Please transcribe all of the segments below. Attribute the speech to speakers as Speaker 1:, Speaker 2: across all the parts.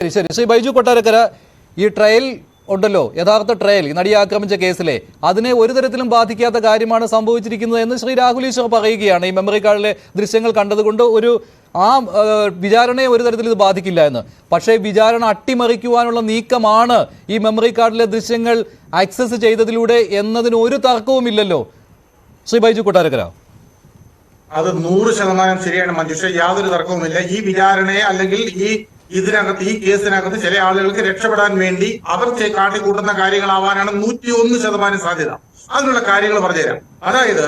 Speaker 1: ശരി ശ്രീ ബൈജു കൊട്ടാരക്കര, ഈ ട്രയൽ ഉണ്ടല്ലോ, യഥാർത്ഥ ട്രയൽ, ഈ നടിയെ ആക്രമിച്ച കേസിലെ, അതിനെ ഒരു തരത്തിലും ബാധിക്കാത്ത കാര്യമാണ് സംഭവിച്ചിരിക്കുന്നത് എന്ന് ശ്രീ രാഹുൽ ഈശ്വർ പറയുകയാണ്. ഈ മെമ്മറി കാർഡിലെ ദൃശ്യങ്ങൾ കണ്ടതുകൊണ്ട് വിചാരണയെ ഒരു തരത്തിൽ ഇത് ബാധിക്കില്ല എന്ന്. പക്ഷേ വിചാരണ അട്ടിമറിക്കുവാനുള്ള നീക്കമാണ് ഈ മെമ്മറി കാർഡിലെ ദൃശ്യങ്ങൾ ആക്സസ് ചെയ്തതിലൂടെ എന്നതിന് ഒരു തർക്കവുമില്ലല്ലോ ശ്രീ ബൈജു കൊട്ടാരക്കര.
Speaker 2: അത് 100% ശരിയാണ് മഞ്ജുഷ, യാതൊരു തർക്കവുമില്ല. ഈ വിചാരണയെ അല്ലെങ്കിൽ ഈ കേസിനകത്ത് ചില ആളുകൾക്ക് രക്ഷപ്പെടാൻ വേണ്ടി അവർ കാട്ടിക്കൂട്ടുന്ന കാര്യങ്ങളാവാനാണ് 101% സാധ്യത. അതിനുള്ള കാര്യങ്ങൾ പറഞ്ഞുതരാം. അതായത്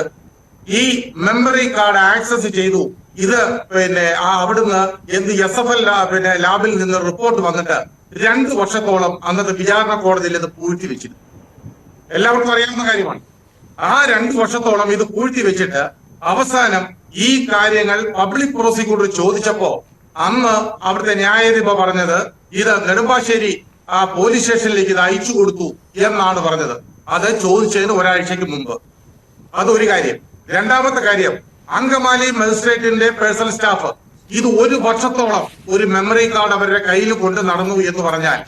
Speaker 2: ഈ മെമ്മറി കാർഡ് ആക്സസ് ചെയ്തു, ഇത് അവിടുന്ന് SFL ലാബിൽ നിന്ന് റിപ്പോർട്ട് വന്നിട്ട് 2 വർഷത്തോളം അന്നത്തെ വിചാരണ കോടതിയിൽ ഇത് പൂഴ്ത്തി വെച്ചിരുന്നു. എല്ലാവർക്കും അറിയാവുന്ന കാര്യമാണ്. ആ 2 വർഷത്തോളം ഇത് പൂഴ്ത്തി വെച്ചിട്ട് അവസാനം ഈ കാര്യങ്ങൾ പബ്ലിക് പ്രോസിക്യൂട്ടർ ചോദിച്ചപ്പോ അന്ന് അവിടുത്തെ ന്യായാധിപ പറഞ്ഞത് ഇത് നെടുമ്പാശ്ശേരി പോലീസ് സ്റ്റേഷനിലേക്ക് ഇത് അയച്ചു കൊടുത്തു എന്നാണ് പറഞ്ഞത്. അത് ചോദിച്ചതിന് ഒരാഴ്ചക്ക് മുമ്പ്. അതൊരു കാര്യം. രണ്ടാമത്തെ കാര്യം, അങ്കമാലി മജിസ്ട്രേറ്റിന്റെ പേഴ്സണൽ സ്റ്റാഫ് ഇത് 1 വർഷത്തോളം ഒരു മെമ്മറി കാർഡ് അവരുടെ കയ്യിൽ കൊണ്ട് നടന്നു എന്ന് പറഞ്ഞാൽ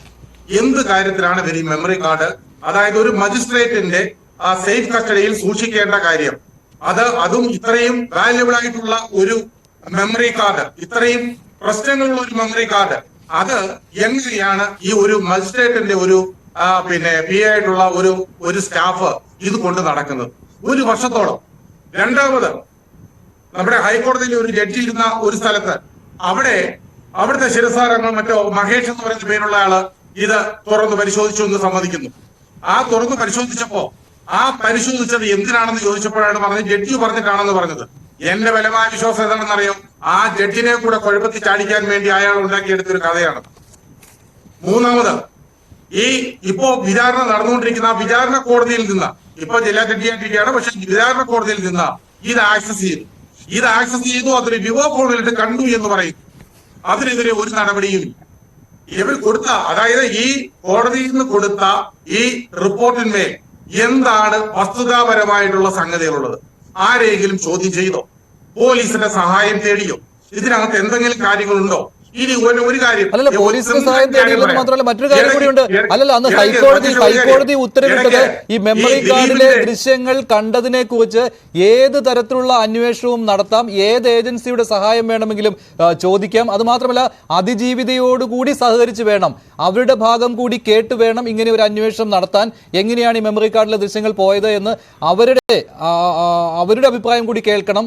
Speaker 2: എന്ത് കാര്യത്തിലാണ് ഇവർ ഈ മെമ്മറി കാർഡ്, അതായത് ഒരു മജിസ്ട്രേറ്റിന്റെ സേഫ് കസ്റ്റഡിയിൽ സൂക്ഷിക്കേണ്ട കാര്യം, അതും ഇത്രയും വാല്യുബിൾ ആയിട്ടുള്ള ഒരു മെമ്മറി കാർഡ്, ഇത്രയും പ്രശ്നങ്ങളുള്ള ഒരു മെമ്മറി കാർഡ്, അത് എങ്ങനെയാണ് ഈ ഒരു മജിസ്ട്രേറ്റിന്റെ ഒരു പി ആയിട്ടുള്ള ഒരു സ്റ്റാഫ് ഇത് കൊണ്ട് നടക്കുന്നത് 1 വർഷത്തോളം? രണ്ടാമത്, നമ്മുടെ ഹൈക്കോടതിയിൽ ഒരു ജഡ്ജി ഇരുന്ന ഒരു സ്ഥലത്ത് അവിടുത്തെ ശിരസാരങ്ങൾ മറ്റോ മഹേഷ് എന്ന് പറയുന്ന പേരുള്ള ആള് ഇത് തുറന്ന് പരിശോധിച്ചു എന്ന് സമ്മതിക്കുന്നു. തുറന്ന് പരിശോധിച്ചപ്പോ പരിശോധിച്ചത് എന്തിനാണെന്ന് ചോദിച്ചപ്പോഴാണ് പറഞ്ഞത് ജഡ്ജി പറഞ്ഞിട്ടാണെന്ന് പറഞ്ഞത്. എന്റെ ബലമായ വിശ്വാസം ഏതാണെന്നറിയോ? ആ ജഡ്ജിനെ കൂടെ കുഴപ്പത്തിൽ ചാടിക്കാൻ വേണ്ടി അയാൾ ഉണ്ടാക്കിയെടുത്തൊരു കഥയാണ്. മൂന്നാമത്, ഇപ്പോ വിചാരണ നടന്നുകൊണ്ടിരിക്കുന്ന വിചാരണ കോടതിയിൽ നിന്ന്, ഇപ്പൊ ജില്ലാ ജഡ്ജിയായിട്ടിരിക്കുകയാണ്, പക്ഷെ വിചാരണ കോടതിയിൽ നിന്ന് ഇത് ആക്സസ് ചെയ്തു, അതൊരു വിവോ ഫോണിലിട്ട് കണ്ടു എന്ന് പറയും. അതിനെതിരെ ഒരു നടപടിയും ഇവർ കൊടുത്ത, അതായത് ഈ കോടതിയിൽ നിന്ന് കൊടുത്ത ഈ റിപ്പോർട്ടിന്മേൽ എന്താണ് വസ്തുതാപരമായിട്ടുള്ള സംഗതികളുള്ളത്? ആരെങ്കിലും ചോദ്യം ചെയ്തോ? പോലീസിന്റെ സഹായം തേടിയോ? ഇതിനകത്ത് എന്തെങ്കിലും കാര്യങ്ങളുണ്ടോ? ഇനി ഒരു കാര്യം,
Speaker 1: അല്ലല്ല, പോലീസിന്റെ സഹായം തേടിയുള്ളത് മാത്രമല്ല മറ്റൊരു കാര്യം കൂടിയുണ്ട്. അല്ലല്ല, അന്ന് ഹൈക്കോടതി ഉത്തരവിട്ടത് ഈ മെമ്മറി കാർഡിലെ ദൃശ്യങ്ങൾ കണ്ടതിനെ കുറിച്ച് ഏത് തരത്തിലുള്ള അന്വേഷണവും നടത്താം, ഏത് ഏജൻസിയുടെ സഹായം വേണമെങ്കിലും ചോദിക്കാം. അത് മാത്രമല്ല, അതിജീവിതയോടുകൂടി സഹകരിച്ച് വേണം, അവരുടെ ഭാഗം കൂടി കേട്ട് വേണം ഇങ്ങനെ ഒരു അന്വേഷണം നടത്താൻ. എങ്ങനെയാണ് ഈ മെമ്മറി കാർഡിലെ ദൃശ്യങ്ങൾ പോയത് എന്ന് അവരുടെ അഭിപ്രായം കൂടി കേൾക്കണം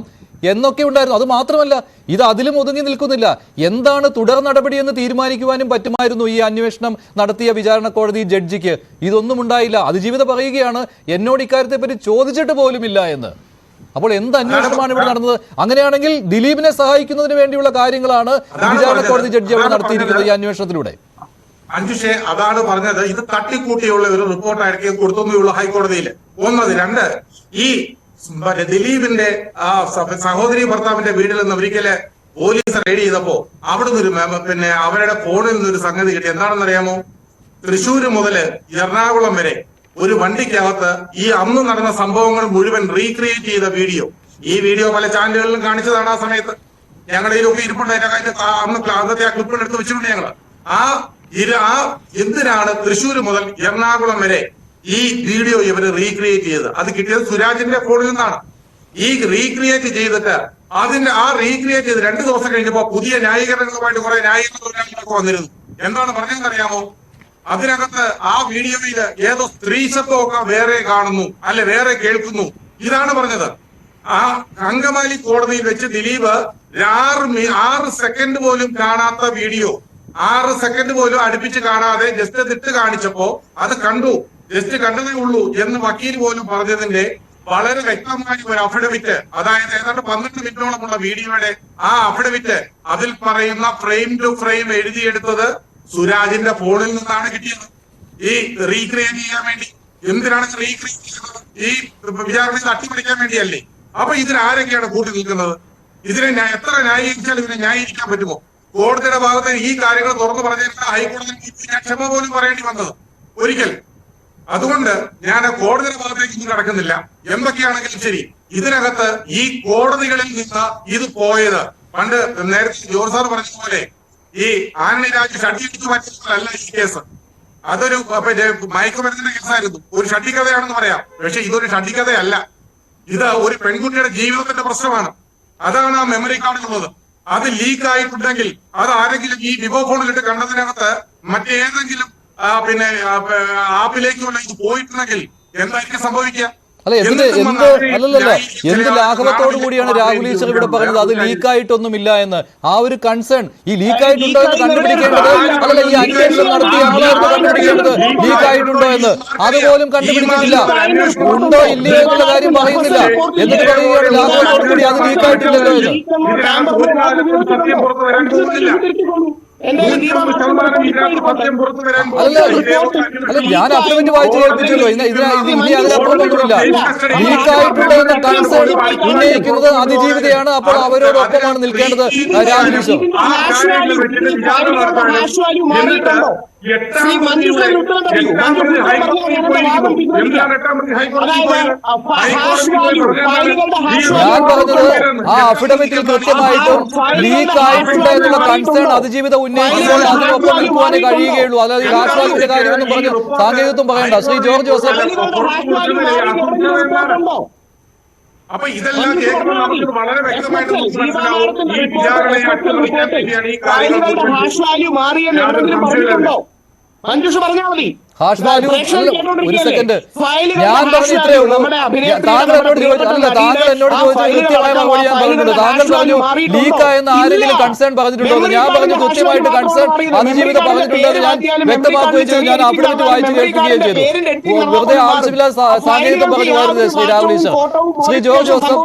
Speaker 1: എന്നൊക്കെ ഉണ്ടായിരുന്നു. അത് മാത്രമല്ല, ഇത് അതിലും ഒതുങ്ങി നിൽക്കുന്നില്ല. എന്താണ് തുടർ നടപടി എന്ന് തീരുമാനിക്കുവാനും പറ്റുമായിരുന്നു ഈ അന്വേഷണം നടത്തിയ വിചാരണ കോടതി ജഡ്ജിക്ക്. ഇതൊന്നും ഉണ്ടായില്ല. അതിജീവിത പറയുകയാണ്, എന്നോട് ഇക്കാര്യത്തെ പറ്റി ചോദിച്ചിട്ട് പോലുമില്ല എന്ന്. അപ്പോൾ എന്ത് അന്വേഷണമാണ് ഇവിടെ നടന്നത്? അങ്ങനെയാണെങ്കിൽ ദിലീപിനെ സഹായിക്കുന്നതിന് വേണ്ടിയുള്ള കാര്യങ്ങളാണ് വിചാരണ കോടതി ജഡ്ജി അവിടെ നടത്തിയിരിക്കുന്നത് ഈ അന്വേഷണത്തിലൂടെ.
Speaker 2: അഞ്ജുഷേ, അതാണ് പറഞ്ഞത്. ഇത് തട്ടിക്കൂട്ടിയുള്ള ഒരു റിപ്പോർട്ടായിരിക്കും കൊടുത്തുള്ള ഹൈക്കോടതിയിൽ. ഒന്നത്. രണ്ട്, ഈ ദിലീപിന്റെ സഹോദരി ഭർത്താവിന്റെ വീട്ടിൽ നിന്ന് ഒരിക്കല് പോലീസ് റെയ്ഡ് ചെയ്തപ്പോ അവിടുന്ന് അവരുടെ ഫോണിൽ നിന്നൊരു സംഗതി കിട്ടി. എന്താണെന്നറിയാമോ? തൃശ്ശൂര് മുതല് എറണാകുളം വരെ ഒരു വണ്ടിക്കകത്ത് ഈ അന്ന് നടന്ന സംഭവങ്ങൾ മുഴുവൻ റീക്രിയേറ്റ് ചെയ്ത വീഡിയോ. ഈ വീഡിയോ പല ചാനലുകളിലും കാണിച്ചതാണ്. ആ സമയത്ത് ഞങ്ങളുടെ ഇതിലൊക്കെ ഇരിപ്പുണ്ട്. അന്നത്തെ ആ ക്ലിപ്പിൽ എടുത്ത് വെച്ചിട്ടുണ്ട് ഞങ്ങള്. എന്തിനാണ് തൃശ്ശൂര് മുതൽ എറണാകുളം വരെ ഈ വീഡിയോ ഇവര് റീക്രിയേറ്റ് ചെയ്ത്? അത് കിട്ടിയത് സുരാജിന്റെ ഫോണിൽ നിന്നാണ്. ഈ റീക്രിയേറ്റ് ചെയ്തിട്ട് റീക്രിയേറ്റ് ചെയ്ത് 2 ദിവസം കഴിഞ്ഞപ്പോ പുതിയ ന്യായീകരണങ്ങളുമായിട്ട് കുറെ ന്യായീകരണങ്ങളൊക്കെ വന്നിരുന്നു. എന്താണ് പറഞ്ഞതെന്നറിയാമോ? അതിനകത്ത് ആ വീഡിയോയിൽ ഏതോ സ്ത്രീ ശബ്ദമൊക്കെ വേറെ കാണുന്നു, അല്ലെ വേറെ കേൾക്കുന്നു. ഇതാണ് പറഞ്ഞത്. അങ്കമാലി കോടതിയിൽ വെച്ച് ദിലീപ് 6 സെക്കൻഡ് പോലും കാണാത്ത വീഡിയോ, 6 സെക്കൻഡ് പോലും അടുപ്പിച്ച് കാണാതെ ജസ്റ്റ് ഇട്ട് കാണിച്ചപ്പോ അത് കണ്ടു, ജസ്റ്റ് കണ്ടതേ ഉള്ളൂ എന്ന് വക്കീൽ പോലും പറഞ്ഞതിന്റെ വളരെ വ്യക്തമായ ഒരു അഫിഡവിറ്റ്, അതായത് ഏതാണ്ട് 12 മിനിറ്റോളമുള്ള വീഡിയോയുടെ ആ അഫിഡവിറ്റ്, അതിൽ പറയുന്ന ഫ്രെയിം ടു ഫ്രെയിം എഴുതിയെടുത്തത് സുരാജിന്റെ ഫോണിൽ നിന്നാണ് കിട്ടിയത്. ഈ റീക്രിയേറ്റ് ചെയ്യാൻ വേണ്ടി. എന്തിനാണ് റീക്രിയേറ്റ് ചെയ്യുന്നത്? ഈ വിചാരണയിൽ അട്ടിമറിക്കാൻ വേണ്ടിയല്ലേ? അപ്പൊ ഇതിനാരൊക്കെയാണ് കൂട്ടി നിൽക്കുന്നത്? ഇതിനെ എത്ര ന്യായീകരിച്ചാൽ ഇതിനെ ന്യായീകരിക്കാൻ പറ്റുമോ? കോടതിയുടെ ഭാഗത്ത് ഈ കാര്യങ്ങൾ തുറന്നു പറഞ്ഞിട്ട് ഹൈക്കോടതി ഞാൻ ക്ഷമ പോലും പറയേണ്ടി വന്നത് ഒരിക്കൽ. അതുകൊണ്ട് ഞാൻ കോടതിയുടെ ഭാഗത്തേക്ക് ഇന്ന് കടക്കുന്നില്ല. എന്തൊക്കെയാണെങ്കിലും ശരി, ഇതിനകത്ത് ഈ കോടതികളിൽ നിന്ന് ഇത് പോയത്, പണ്ട് നേരത്തെ ജോർജ് സാർ പറഞ്ഞതുപോലെ ഈ ആന്റണി രാജു ഷഡ്ഡിടിച്ചു മാറ്റിയതല്ല ഈ കേസ്. അതൊരു പിന്നെ മയക്കുമരുന്നിന്റെ കേസായിരുന്നു. ഒരു ഷഡ്ഡിക്കഥയാണെന്ന് പറയാം, പക്ഷെ ഇതൊരു ഷഡ്ഡിക്കഥയല്ല. ഇത് ഒരു പെൺകുട്ടിയുടെ ജീവിതത്തിന്റെ പ്രശ്നമാണ്. അതാണ് ആ മെമ്മറി കാർഡിലുള്ളത്. അത് ലീക്ക് ആയിട്ടുണ്ടെങ്കിൽ അത് ആരെങ്കിലും ഈ വിവോ ഫോണിലിട്ട് കണ്ടതിനകത്ത് മറ്റേതെങ്കിലും പിന്നെ ആപ്പിലേക്കുള്ള ഇത് പോയിട്ടുണ്ടെങ്കിൽ എന്തായിരിക്കും സംഭവിക്കുക?
Speaker 1: അല്ല അല്ലല്ലോ എന്ത് ലാഘവത്തോടു കൂടിയാണ് രാഹുൽ ഈശ്വർ ഇവിടെ പറഞ്ഞത് അത് ലീക്കായിട്ടൊന്നുമില്ല എന്ന്. ആ ഒരു കൺസേൺ ഈ ലീക്കായിട്ടുണ്ടോ എന്ന് കണ്ടുപിടിക്കേണ്ടത്, അല്ലല്ല ഈ അന്വേഷണം നടത്തിയ ആളായിരുന്നു കണ്ടുപിടിക്കേണ്ടത് ലീക്കായിട്ടുണ്ടോ എന്ന്. അതുപോലും കണ്ടുപിടിച്ചിട്ടില്ല. ഉണ്ടോ ഇല്ലയോ എന്നുള്ള കാര്യം പറയുന്നില്ല. എന്നിട്ട് പറയുകയാണ് ലാഘവത്തോടു കൂടി അത് ലീക്കായിട്ടില്ലല്ലോ എന്ന്. അല്ല ഞാൻ അഫിഡവിറ്റ് വായിച്ചു കേൾപ്പിച്ചല്ലോ. ഇനി അതിനപ്പുറം ഒന്നുമില്ല. ലീക്കായിട്ടുണ്ടോ എന്ന കൺസേൺ ഉന്നയിക്കുന്നത് അതിജീവിതയാണ്. അപ്പോൾ അവരോടൊപ്പമാണ് നിൽക്കേണ്ടത് രാഹുൽ ഈശ്വർ. ഞാൻ പറഞ്ഞത് ആ അഫിഡവിറ്റിൽ കൃത്യമായിട്ടും ലീക്ക് ആയിട്ടുണ്ട് എന്നുള്ള കൺസേൺ അതിജീവിത ഉന്നയിക്കുമ്പോൾ അതിനൊപ്പം നിൽക്കുവാനേ കഴിയുകയുള്ളൂ. അല്ലാതെ ഈ രാഷ്ട്രീയ കാര്യമൊന്നും പറഞ്ഞു സാങ്കേതികത്വം പറയണ്ട. ശ്രീ ജോർജ് ജോസഫ്,
Speaker 2: അപ്പൊ ഇതെല്ലാം കേൾക്കുമ്പോൾ നമുക്ക് വളരെ വ്യക്തമായിട്ട് മനസ്സിലാവും ഈ വിചാരണയെ അട്ടിമറിക്കാൻ വേണ്ടിയാണ് ഈ കാര്യങ്ങൾ. മഞ്ജുഷ പറഞ്ഞാൽ മതി.
Speaker 1: ഒരു സെക്കൻഡ്, ഞാൻ പറഞ്ഞ ഇത്രയേ ഉള്ളൂ. താങ്കൾ എന്നോട് ചോദിച്ചു, താങ്കൾ എന്നോട് ചോദിച്ചത് കൃത്യമായ മറുപടി ഞാൻ പറഞ്ഞിട്ടുണ്ട്. താങ്കൾ പറഞ്ഞു ലീക്കായെന്ന് ആരെങ്കിലും കൺസേൺ പറഞ്ഞിട്ടുണ്ടോ? ഞാൻ പറഞ്ഞു കൃത്യമായിട്ട് കൺസേൺ അതിജീവിതം പറഞ്ഞിട്ടുണ്ടെന്ന് ഞാൻ വ്യക്തമാക്കുകയും ചെയ്തു. ഞാൻ അഫിഡവിറ്റ് വായിച്ചു കേൾക്കുകയും ചെയ്തു. വെറുതെ ആവശ്യമില്ലാതെ സാങ്കേതികം പറഞ്ഞു വരുന്നത് ശ്രീ രാഹുൽ ഈശ്വർ. Shri George Joseph,